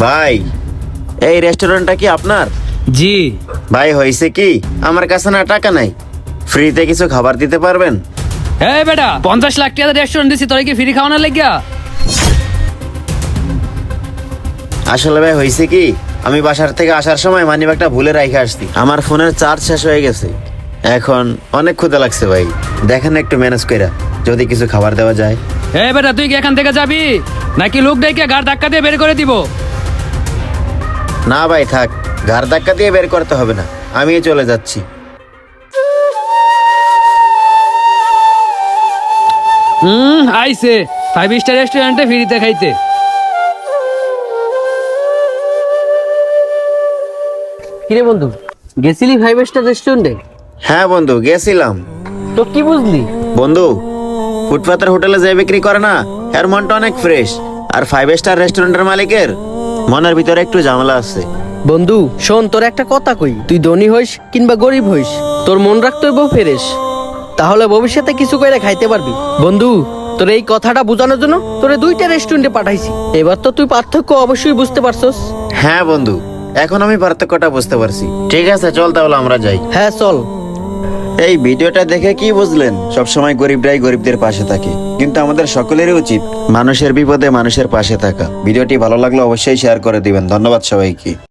ভাই, এই রেস্টুরেন্টটা কি আপনার? জি। ভাই হয়েছে কি, আমার কাছে না টাকা নাই, ফ্রিতে কিছু খাবার দিতে পারবেন? এই বেটা 50 লাখ টাকা রেস্টুরেন্ট দিছি, তোর কি ফ্রি খাওয়ানোর লাগিয়া? আসলে ভাই হয়েছে কি, আমি বাসার থেকে আসার সময় মানিব্যাগটা ভুলে রেখে আসছি। আমার ফোনের চার্জ শেষ হয়ে গেছে, এখন অনেক ক্ষুধা লাগছে ভাই। দেখেন একটু ম্যানেজ কইরা যদি কিছু খাবার দেওয়া যায়। এই বেটা তুই কি এখান থেকে যাবি নাকি লোক ডেকে গাড় ধাক্কা দিয়ে বের করে দিব? না ভাই থাক, ঘাড় ধাক্কা দিয়ে বের করতে হবে না, আমি চলে যাচ্ছি। আইছে 5 স্টার রেস্টুরেন্টে ফ্রিতে খাইতে। কিরে বন্ধু, গেছিলি 5 স্টার রেস্টুরেন্টে? হ্যাঁ বন্ধু, গেছিলাম। তো কি বুঝলি? বন্ধু, ফুটপাতের হোটেলে যে বিক্রি করে না, এর মনটা অনেক ফ্রেশ। আর 5 স্টার রেস্টুরেন্টের মালিকের মনের ভিতরে একটু ঝামেলা আছে। বন্ধু শোন, তোর একটা কথা কই, তুই ধনী হইস কিংবা গরিব হইস, তোর মন রাখতে হইব ফেরেশ, তাহলে ভবিষ্যতে কিছু কইরা খাইতে পারবি। বন্ধু, তোর এই কথাটা বোঝানোর জন্য তোরে 2টা রেস্টুরেন্টে পাঠাইছি। এবার তো তুই পার্থক্য অবশ্যই বুঝতে পারছস। হ্যাঁ বন্ধু, এখন আমি পার্থক্যটা বুঝতে পারছি। ঠিক আছে চল তাহলে আমরা যাই। হ্যাঁ চল। এই ভিডিওটা দেখে কি বুঝলেন? সবসময় গরিবরাই গরিবদের পাশে থাকে, কিন্তু আমাদের সকলেরই উচিত মানুষের বিপদে মানুষের পাশে থাকা। ভিডিওটি ভালো লাগলে অবশ্যই শেয়ার করে দিবেন। ধন্যবাদ সবাইকে।